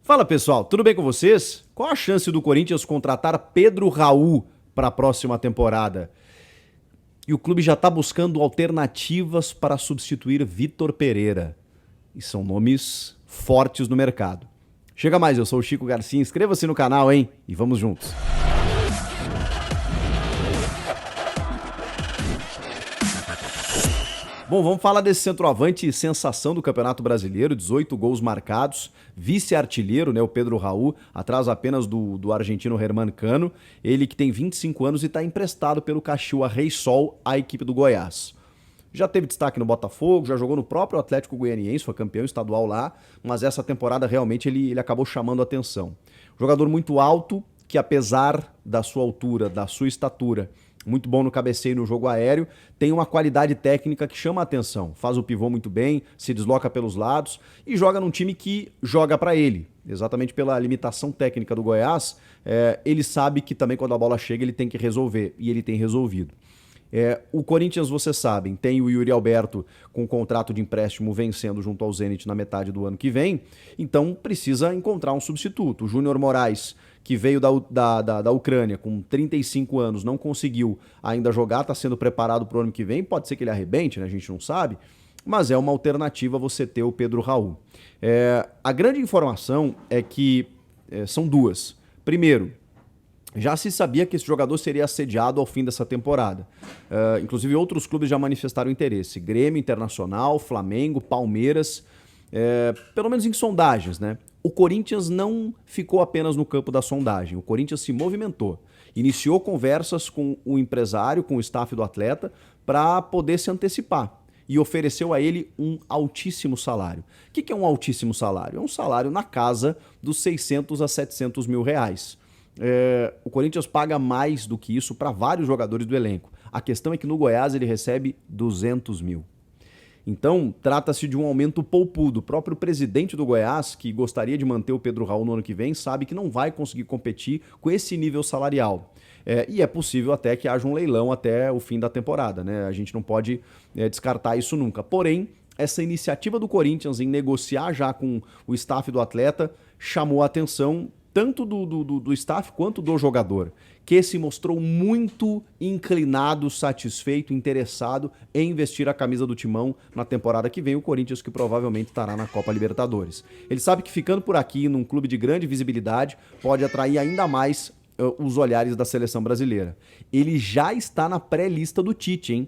Fala pessoal, tudo bem com vocês? Qual a chance do Corinthians contratar Pedro Raul para a próxima temporada? E o clube já está buscando alternativas para substituir Vitor Pereira. E são nomes fortes no mercado. Chega mais, eu sou o Chico Garcia, inscreva-se no canal, hein? E vamos juntos. Bom, vamos falar desse centroavante sensação do Campeonato Brasileiro, 18 gols marcados, vice-artilheiro, né, o Pedro Raul, atrás apenas do argentino Herman Cano, ele que tem 25 anos e está emprestado pelo Caxiua Reysol à equipe do Goiás. Já teve destaque no Botafogo, já jogou no próprio Atlético Goianiense, foi campeão estadual lá, mas essa temporada realmente ele acabou chamando a atenção. Jogador muito alto, que apesar da sua altura, da sua estatura, muito bom no cabeceio e no jogo aéreo, tem uma qualidade técnica que chama a atenção. Faz o pivô muito bem, se desloca pelos lados e joga num time que joga para ele. Exatamente pela limitação técnica do Goiás, ele sabe que também quando a bola chega ele tem que resolver, e ele tem resolvido. O Corinthians, vocês sabem, tem o Yuri Alberto com contrato de empréstimo vencendo junto ao Zenit na metade do ano que vem, então precisa encontrar um substituto. O Júnior Moraes, que veio da Ucrânia com 35 anos, não conseguiu ainda jogar, está sendo preparado para o ano que vem, pode ser que ele arrebente, né? A gente não sabe, mas é uma alternativa você ter o Pedro Raul. A grande informação é que são duas. Primeiro, já se sabia que esse jogador seria assediado ao fim dessa temporada. Inclusive outros clubes já manifestaram interesse. Grêmio, Internacional, Flamengo, Palmeiras, pelo menos em sondagens, né? O Corinthians não ficou apenas no campo da sondagem, o Corinthians se movimentou. Iniciou conversas com o empresário, com o staff do atleta, para poder se antecipar. E ofereceu a ele um altíssimo salário. O que é um altíssimo salário? É um salário na casa dos 600 a 700 mil reais. O Corinthians paga mais do que isso para vários jogadores do elenco. A questão é que no Goiás ele recebe 200 mil. Então, trata-se de um aumento poupudo. O próprio presidente do Goiás, que gostaria de manter o Pedro Raul no ano que vem, sabe que não vai conseguir competir com esse nível salarial. E é possível até que haja um leilão até o fim da temporada, né? A gente não pode descartar isso nunca. Porém, essa iniciativa do Corinthians em negociar já com o staff do atleta chamou a atenção tanto do staff quanto do jogador, que se mostrou muito inclinado, satisfeito, interessado em vestir a camisa do Timão na temporada que vem, o Corinthians que provavelmente estará na Copa Libertadores. Ele sabe que ficando por aqui, num clube de grande visibilidade, pode atrair ainda mais os olhares da seleção brasileira. Ele já está na pré-lista do Tite, hein?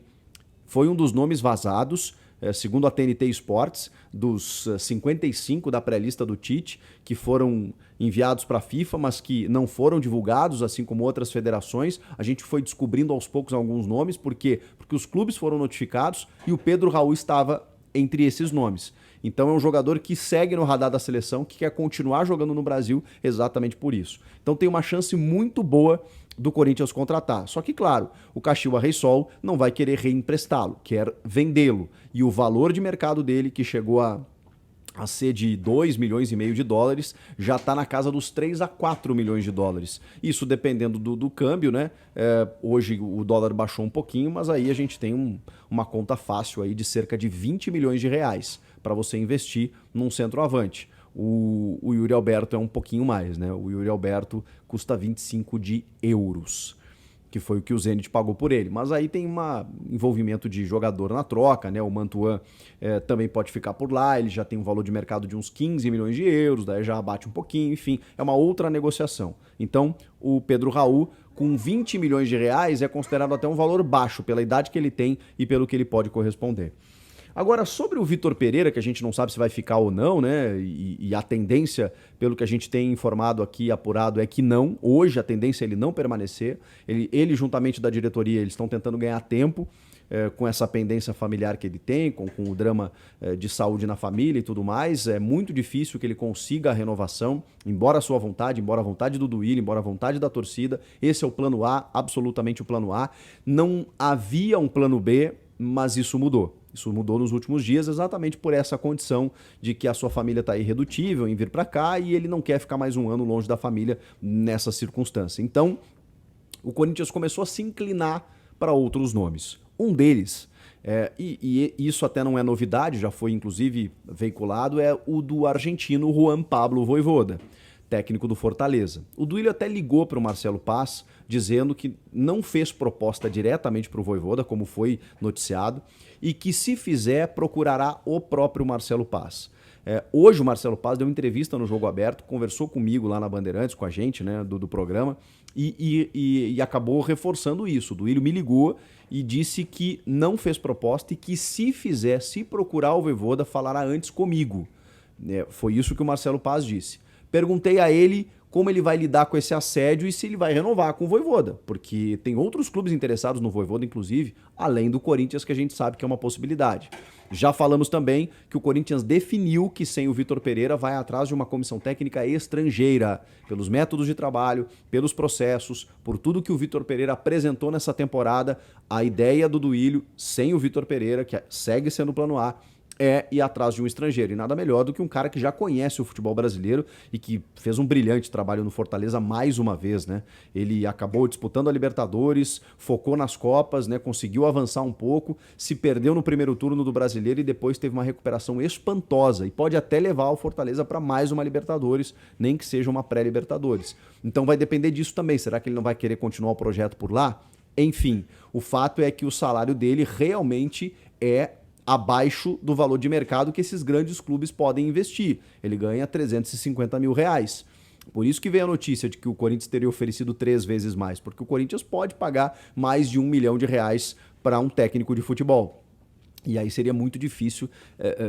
Foi um dos nomes vazados, segundo a TNT Sports, dos 55 da pré-lista do Tite, que foram enviados para a FIFA, mas que não foram divulgados, assim como outras federações. A gente foi descobrindo aos poucos alguns nomes, porque os clubes foram notificados e o Pedro Raul estava entre esses nomes. Então é um jogador que segue no radar da seleção, que quer continuar jogando no Brasil exatamente por isso. Então tem uma chance muito boa do Corinthians contratar. Só que, claro, o Caxiua Reysol não vai querer reemprestá-lo, quer vendê-lo. E o valor de mercado dele, que chegou a ser de 2,5 milhões de dólares, já está na casa dos 3 a 4 milhões de dólares. Isso dependendo do câmbio, né? Hoje o dólar baixou um pouquinho, mas aí a gente tem uma conta fácil aí de cerca de 20 milhões de reais para você investir num centroavante. O Yuri Alberto é um pouquinho mais, né? O Yuri Alberto custa 25 de euros, que foi o que o Zenit pagou por ele. Mas aí tem um envolvimento de jogador na troca, né? O Mantuan também pode ficar por lá, ele já tem um valor de mercado de uns 15 milhões de euros, daí já abate um pouquinho, enfim, é uma outra negociação. Então, o Pedro Raul, com 20 milhões de reais, é considerado até um valor baixo pela idade que ele tem e pelo que ele pode corresponder. Agora, sobre o Vitor Pereira, que a gente não sabe se vai ficar ou não, né? E a tendência, pelo que a gente tem informado aqui, apurado, é que não. Hoje a tendência é ele não permanecer. Ele juntamente da diretoria, eles estão tentando ganhar tempo com essa pendência familiar que ele tem, com o drama de saúde na família e tudo mais. É muito difícil que ele consiga a renovação, embora a sua vontade, embora a vontade do Duílio, embora a vontade da torcida. Esse é o plano A, absolutamente o plano A. Não havia um plano B, mas isso mudou. Isso mudou nos últimos dias exatamente por essa condição de que a sua família está irredutível em vir para cá e ele não quer ficar mais um ano longe da família nessa circunstância. Então, o Corinthians começou a se inclinar para outros nomes. Um deles E isso até não é novidade, já foi inclusive veiculado, é o do argentino Juan Pablo Vojvoda, técnico do Fortaleza. O Duílio até ligou para o Marcelo Paz, dizendo que não fez proposta diretamente para o Vojvoda, como foi noticiado, e que se fizer, procurará o próprio Marcelo Paz. Hoje o Marcelo Paz deu entrevista no Jogo Aberto, conversou comigo lá na Bandeirantes, com a gente, né, do programa, e acabou reforçando isso. O Duílio me ligou e disse que não fez proposta e que se fizer, se procurar o Vojvoda, falará antes comigo. Foi isso que o Marcelo Paz disse. Perguntei a ele como ele vai lidar com esse assédio e se ele vai renovar com o Vojvoda, porque tem outros clubes interessados no Vojvoda, inclusive, além do Corinthians, que a gente sabe que é uma possibilidade. Já falamos também que o Corinthians definiu que sem o Vitor Pereira vai atrás de uma comissão técnica estrangeira, pelos métodos de trabalho, pelos processos, por tudo que o Vitor Pereira apresentou nessa temporada. A ideia do Duílio, sem o Vitor Pereira, que segue sendo o plano A, é ir atrás de um estrangeiro. E nada melhor do que um cara que já conhece o futebol brasileiro e que fez um brilhante trabalho no Fortaleza mais uma vez, né? Ele acabou disputando a Libertadores, focou nas Copas, né? Conseguiu avançar um pouco, se perdeu no primeiro turno do Brasileiro e depois teve uma recuperação espantosa e pode até levar o Fortaleza para mais uma Libertadores, nem que seja uma pré-Libertadores. Então vai depender disso também. Será que ele não vai querer continuar o projeto por lá? Enfim, o fato é que o salário dele realmente é abaixo do valor de mercado que esses grandes clubes podem investir. Ele ganha 350 mil reais. Por isso que veio a notícia de que o Corinthians teria oferecido 3 vezes mais, porque o Corinthians pode pagar mais de R$1 milhão para um técnico de futebol. E aí seria muito difícil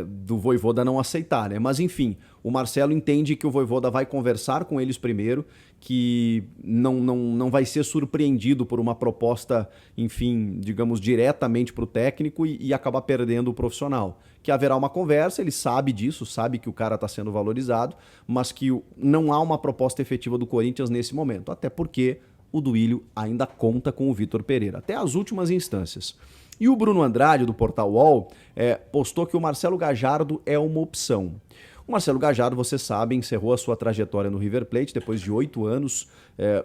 do Vojvoda não aceitar, né? Mas enfim, o Marcelo entende que o Vojvoda vai conversar com eles primeiro, que não vai ser surpreendido por uma proposta, enfim, digamos, diretamente para o técnico e acabar perdendo o profissional. Que haverá uma conversa, ele sabe disso, sabe que o cara está sendo valorizado, mas que não há uma proposta efetiva do Corinthians nesse momento, até porque o Duílio ainda conta com o Vitor Pereira, até as últimas instâncias. E o Bruno Andrade, do Portal UOL, postou que o Marcelo Gallardo é uma opção. O Marcelo Gallardo, você sabe, encerrou a sua trajetória no River Plate depois de 8 anos,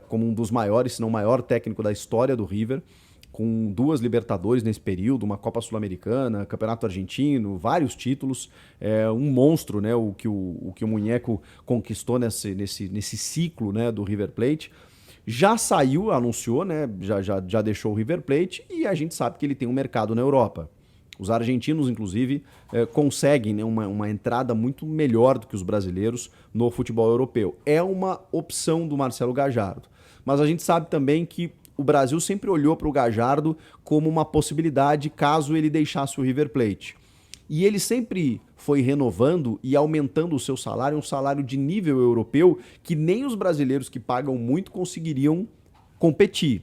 como um dos maiores, se não maior técnico da história do River, com 2 Libertadores nesse período, uma Copa Sul-Americana, Campeonato Argentino, vários títulos, um monstro, né, o que o Munheco conquistou nesse ciclo, né, do River Plate. Já saiu, anunciou, né? Já deixou o River Plate e a gente sabe que ele tem um mercado na Europa. Os argentinos, inclusive, conseguem, né, uma entrada muito melhor do que os brasileiros no futebol europeu. É uma opção do Marcelo Gallardo. Mas a gente sabe também que o Brasil sempre olhou para o Gallardo como uma possibilidade caso ele deixasse o River Plate. E ele sempre foi renovando e aumentando o seu salário, um salário de nível europeu que nem os brasileiros que pagam muito conseguiriam competir.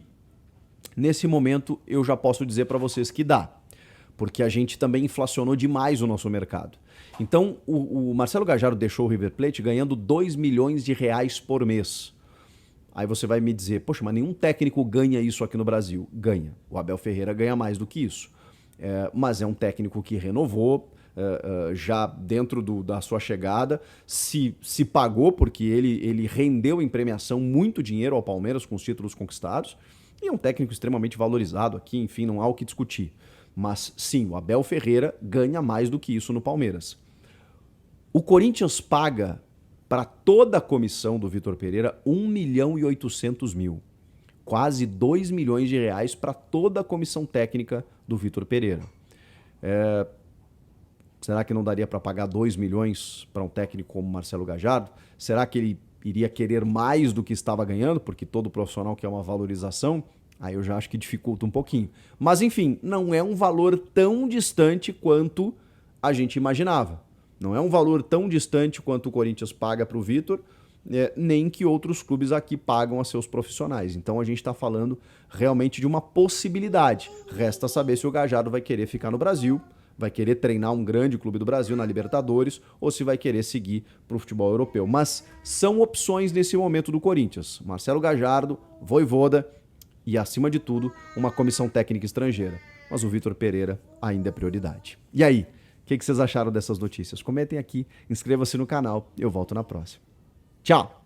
Nesse momento, eu já posso dizer para vocês que dá, porque a gente também inflacionou demais o nosso mercado. Então, o Marcelo Gallardo deixou o River Plate ganhando R$2 milhões por mês. Aí você vai me dizer, poxa, mas nenhum técnico ganha isso aqui no Brasil. Ganha. O Abel Ferreira ganha mais do que isso. Mas é um técnico que renovou, já dentro da sua chegada, se pagou porque ele rendeu em premiação muito dinheiro ao Palmeiras com os títulos conquistados, e é um técnico extremamente valorizado aqui, enfim, não há o que discutir. Mas sim, o Abel Ferreira ganha mais do que isso no Palmeiras. O Corinthians paga para toda a comissão do Vitor Pereira R$1.800.000. Quase R$2 milhões para toda a comissão técnica do Vitor Pereira. Será que não daria para pagar R$2 milhões para um técnico como Marcelo Gallardo? Será que ele iria querer mais do que estava ganhando? Porque todo profissional quer uma valorização. Aí eu já acho que dificulta um pouquinho. Mas enfim, não é um valor tão distante quanto a gente imaginava. Não é um valor tão distante quanto o Corinthians paga para o Vitor, nem que outros clubes aqui pagam a seus profissionais. Então a gente está falando realmente de uma possibilidade. Resta saber se o Gallardo vai querer ficar no Brasil, vai querer treinar um grande clube do Brasil na Libertadores ou se vai querer seguir para o futebol europeu. Mas são opções nesse momento do Corinthians. Marcelo Gallardo, Vojvoda e, acima de tudo, uma comissão técnica estrangeira. Mas o Vitor Pereira ainda é prioridade. E aí, o que vocês acharam dessas notícias? Comentem aqui, inscreva-se no canal, eu volto na próxima. Tchau!